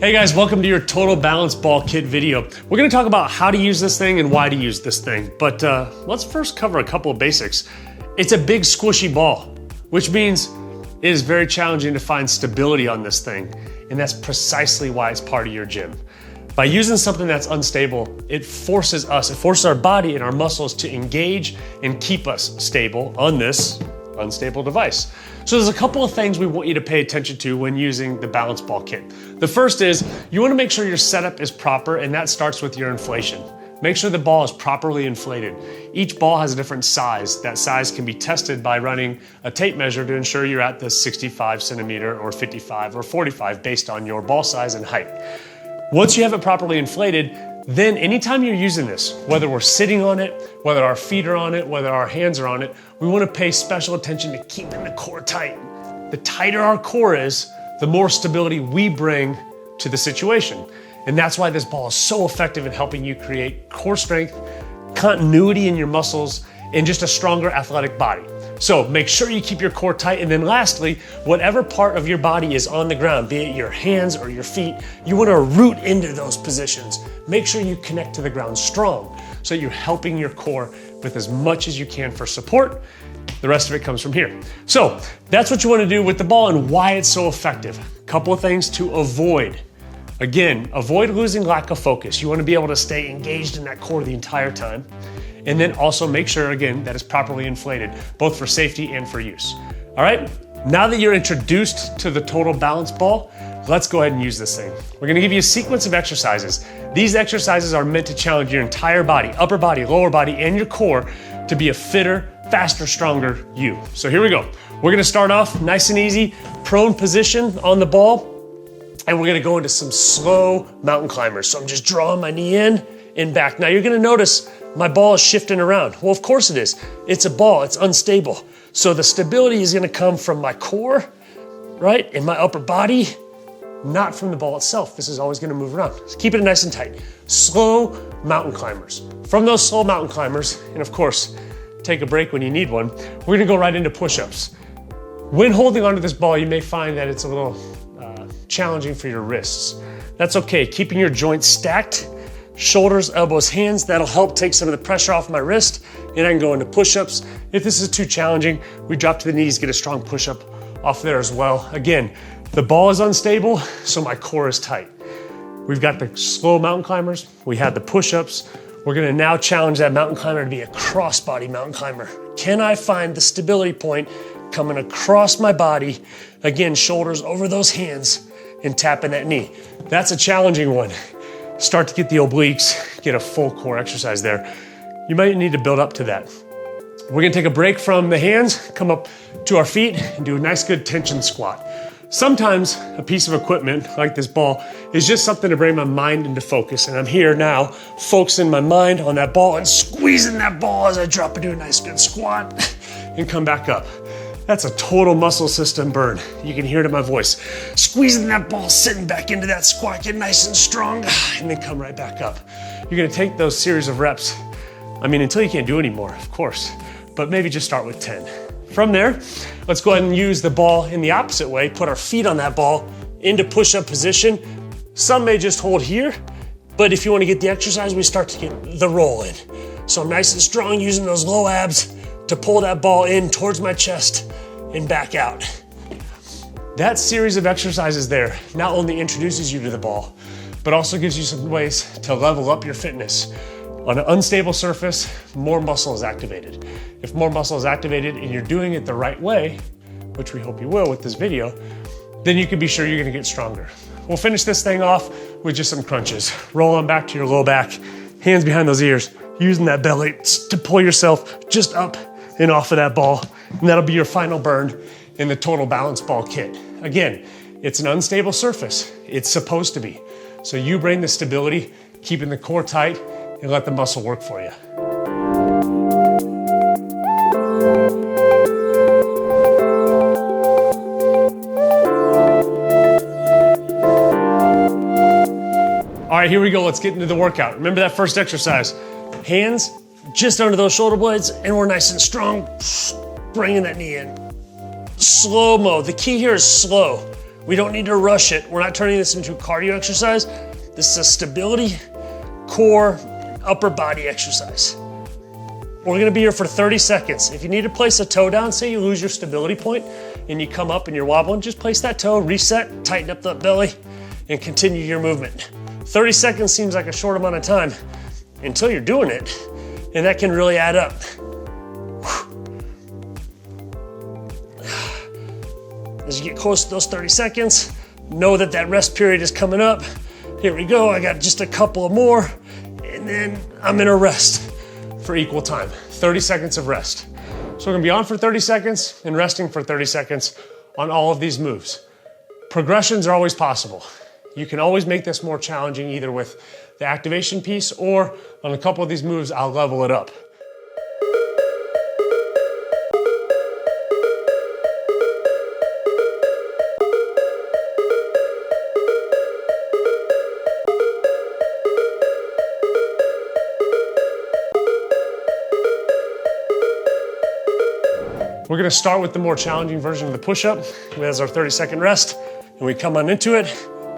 Hey guys, welcome to your Total Balance Ball Kit video. We're gonna talk about how to use this thing and why to use this thing, but let's first cover a couple of basics. It's a big squishy ball, which means it is very challenging to find stability on this thing, and that's precisely why it's part of your gym. By using something that's unstable, it forces our body and our muscles to engage and keep us stable on this unstable device. So there's a couple of things we want you to pay attention to when using the balance ball kit. The first is you want to make sure your setup is proper, and that starts with your inflation. Make sure the ball is properly inflated. Each ball has a different size. That size can be tested by running a tape measure to ensure you're at the 65 centimeter or 55 or 45 based on your ball size and height. Once you have it properly inflated, then anytime you're using this, whether we're sitting on it, whether our feet are on it, whether our hands are on it, we want to pay special attention to keeping the core tight. The tighter our core is, the more stability we bring to the situation. And that's why this ball is so effective in helping you create core strength, continuity in your muscles, and just a stronger athletic body. So make sure you keep your core tight. And then lastly, whatever part of your body is on the ground, be it your hands or your feet, you want to root into those positions. Make sure you connect to the ground strong so you're helping your core with as much as you can for support. The rest of it comes from here. So that's what you want to do with the ball and why it's so effective. A couple of things to avoid. Again, avoid losing lack of focus. You want to be able to stay engaged in that core the entire time. And then also make sure, again, that it's properly inflated, both for safety and for use. All right, now that you're introduced to the Total Balance Ball, let's go ahead and use this thing. We're gonna give you a sequence of exercises. These exercises are meant to challenge your entire body, upper body, lower body, and your core to be a fitter, faster, stronger you. So here we go. We're gonna start off nice and easy, prone position on the ball, and we're gonna go into some slow mountain climbers. So I'm just drawing my knee in and back. Now you're gonna notice my ball is shifting around. Well, of course it is. It's a ball, it's unstable. So the stability is gonna come from my core, right? And my upper body, not from the ball itself. This is always gonna move around. So keep it nice and tight. Slow mountain climbers. From those slow mountain climbers, and of course, take a break when you need one, we're gonna go right into push-ups. When holding onto this ball, you may find that it's a little challenging for your wrists. That's okay, keeping your joints stacked, shoulders, elbows, hands, that'll help take some of the pressure off my wrist, and I can go into push-ups. If this is too challenging, we drop to the knees, get a strong push-up off there as well. Again, the ball is unstable, so my core is tight. We've got the slow mountain climbers, we had the push-ups. We're gonna now challenge that mountain climber to be a cross-body mountain climber. Can I find the stability point coming across my body? Again, shoulders over those hands and tapping that knee. That's a challenging one. Start to get the obliques, get a full core exercise there. You might need to build up to that. We're gonna take a break from the hands, come up to our feet and do a nice good tension squat. Sometimes a piece of equipment like this ball is just something to bring my mind into focus. And I'm here now, focusing my mind on that ball and squeezing that ball as I drop into a nice good squat and come back up. That's a total muscle system burn. You can hear it in my voice. Squeezing that ball, sitting back into that squat, get nice and strong, and then come right back up. You're gonna take those series of reps, until you can't do anymore, of course, but maybe just start with 10. From there, let's go ahead and use the ball in the opposite way, put our feet on that ball into push-up position. Some may just hold here, but if you wanna get the exercise, we start to get the roll in. So I'm nice and strong using those low abs to pull that ball in towards my chest and back out. That series of exercises there not only introduces you to the ball, but also gives you some ways to level up your fitness. On an unstable surface, more muscle is activated. If more muscle is activated and you're doing it the right way, which we hope you will with this video, then you can be sure you're gonna get stronger. We'll finish this thing off with just some crunches. Roll on back to your low back, hands behind those ears, using that belly to pull yourself just up and off of that ball. And that'll be your final burn in the Total Balance Ball Kit. Again, it's an unstable surface. It's supposed to be. So you bring the stability, keeping the core tight, and let the muscle work for you. All right, here we go. Let's get into the workout. Remember that first exercise. Hands just under those shoulder blades, and we're nice and strong, bringing that knee in. Slow-mo, the key here is slow. We don't need to rush it. We're not turning this into a cardio exercise. This is a stability, core, upper body exercise. We're gonna be here for 30 seconds. If you need to place a toe down, say you lose your stability point and you come up and you're wobbling, just place that toe, reset, tighten up the belly, and continue your movement. 30 seconds seems like a short amount of time until you're doing it, and that can really add up. As you get close to those 30 seconds, know that that rest period is coming up. Here we go, I got just a couple more, and then I'm in a rest for equal time, 30 seconds of rest. So we're gonna be on for 30 seconds and resting for 30 seconds on all of these moves. Progressions are always possible. You can always make this more challenging either with the activation piece or on a couple of these moves, I'll level it up. We're gonna start with the more challenging version of the push-up as our 30-second rest, and we come on into it,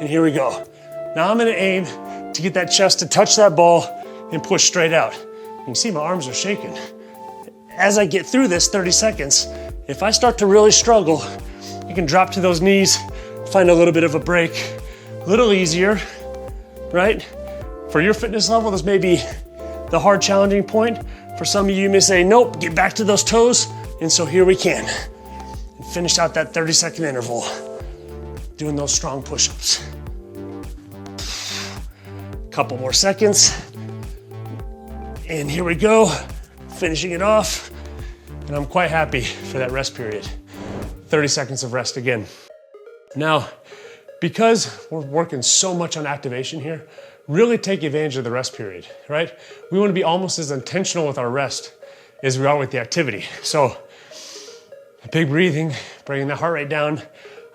and here we go. Now I'm gonna aim to get that chest to touch that ball and push straight out. You can see my arms are shaking. As I get through this 30 seconds, if I start to really struggle, you can drop to those knees, find a little bit of a break, a little easier, right? For your fitness level, this may be the hard, challenging point. For some of you may say, nope, get back to those toes. And so here we can. And finish out that 30-second interval, doing those strong push-ups. Couple more seconds. And here we go, finishing it off. And I'm quite happy for that rest period. 30 seconds of rest again. Now, because we're working so much on activation here, really take advantage of the rest period, right? We want to be almost as intentional with our rest as we are with the activity. So, big breathing, bringing the heart rate down.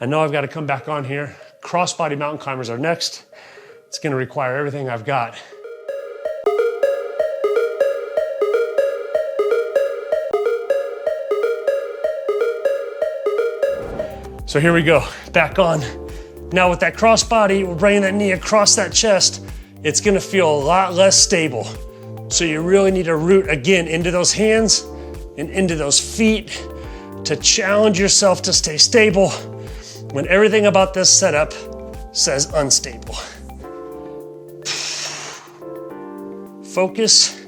I know I've got to come back on here. Cross-body mountain climbers are next. It's going to require everything I've got. So here we go, back on. Now with that cross-body, we're bringing that knee across that chest. It's going to feel a lot less stable. So you really need to root again into those hands and into those feet to challenge yourself to stay stable when everything about this setup says unstable. Focus,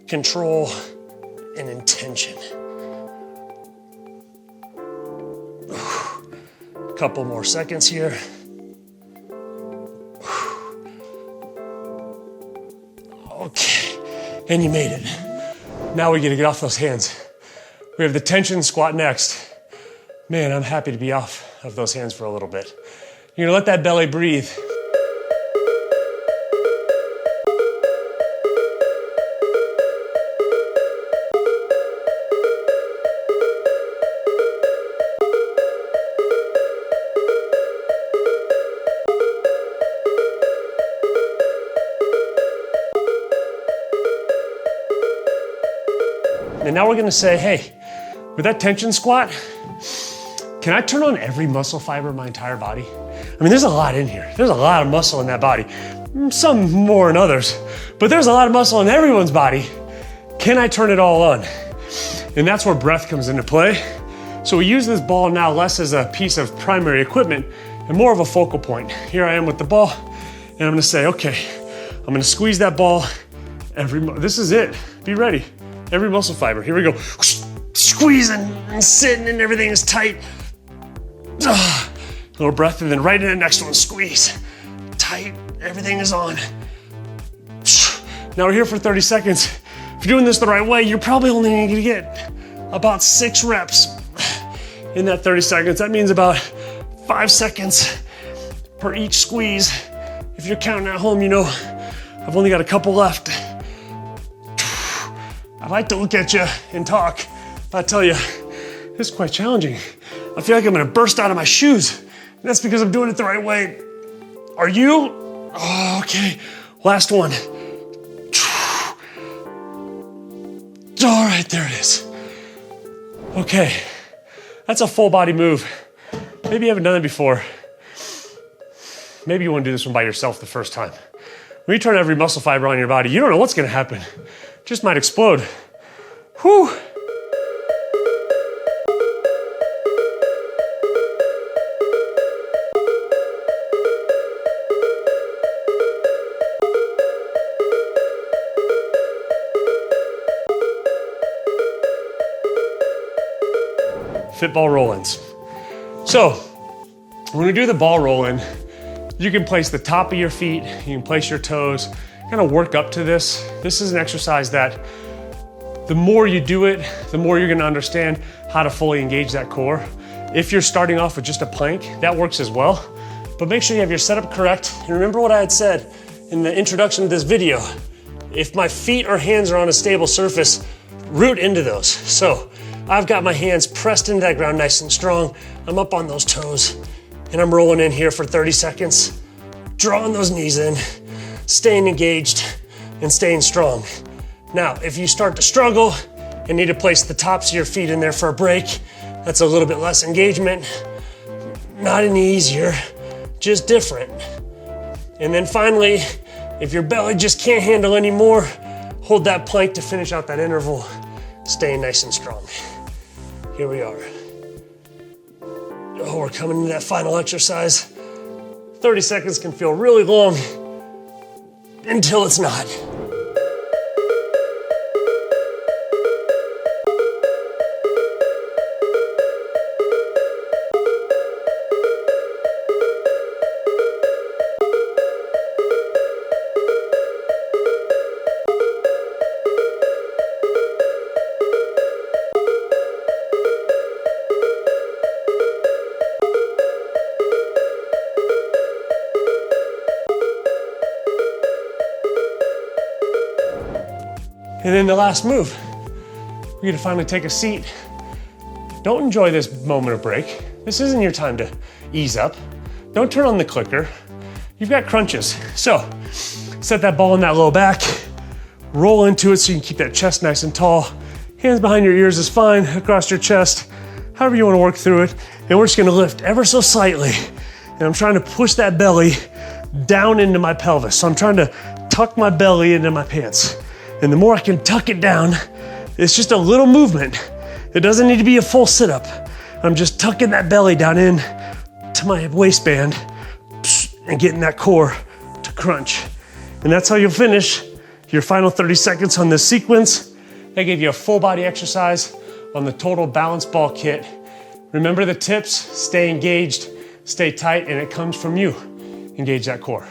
control, and intention. A couple more seconds here. Okay, and you made it. Now we gotta get off those hands. We have the tension squat next. Man, I'm happy to be off of those hands for a little bit. You're gonna let that belly breathe. And now we're gonna say, hey, with that tension squat, can I turn on every muscle fiber in my entire body? I mean, there's a lot in here. There's a lot of muscle in that body. Some more than others, but there's a lot of muscle in everyone's body. Can I turn it all on? And that's where breath comes into play. So we use this ball now less as a piece of primary equipment and more of a focal point. Here I am with the ball, and I'm gonna say, okay, I'm gonna squeeze that ball. This is it, be ready. Every muscle fiber, here we go. Squeezing and sitting and everything is tight. Little breath and then right in the next one, squeeze. Tight, everything is on. Now we're here for 30 seconds. If you're doing this the right way, you're probably only gonna get about 6 reps in that 30 seconds. That means about 5 seconds per each squeeze. If you're counting at home, you know, I've only got a couple left. I like to look at you and talk, but I tell you, this is quite challenging. I feel like I'm gonna burst out of my shoes. And that's because I'm doing it the right way. Are you? Oh, okay, last one. All right, there it is. Okay, that's a full body move. Maybe you haven't done it before. maybe you want to do this one by yourself the first time. When you turn every muscle fiber on your body, you don't know what's going to happen. It just might explode. Whew. Fit ball roll-ins. So when we do the ball roll-in, you can place the top of your feet, you can place your toes, kind of work up to this. This is an exercise that the more you do it, the more you're gonna understand how to fully engage that core. If you're starting off with just a plank, that works as well, but make sure you have your setup correct. And remember what I had said in the introduction to this video. If my feet or hands are on a stable surface, root into those. So I've got my hands pressed into that ground nice and strong. I'm up on those toes and I'm rolling in here for 30 seconds, drawing those knees in, staying engaged and staying strong. Now, if you start to struggle and need to place the tops of your feet in there for a break, that's a little bit less engagement, not any easier, just different. And then finally, if your belly just can't handle any more, hold that plank to finish out that interval, staying nice and strong. Here we are. Oh, we're coming into that final exercise. 30 seconds can feel really long until it's not. And then the last move, we're gonna finally take a seat. Don't enjoy this moment of break. This isn't your time to ease up. Don't turn on the clicker. You've got crunches. So set that ball in that low back, roll into it so you can keep that chest nice and tall. Hands behind your ears is fine, across your chest, however you wanna work through it. And we're just gonna lift ever so slightly. And I'm trying to push that belly down into my pelvis. So I'm trying to tuck my belly into my pants. And the more I can tuck it down, it's just a little movement. It doesn't need to be a full sit-up. I'm just tucking that belly down in to my waistband and getting that core to crunch. And that's how you'll finish your final 30 seconds on this sequence. I gave you a full body exercise on the total balance ball kit. Remember the tips, stay engaged, stay tight, and it comes from you. Engage that core.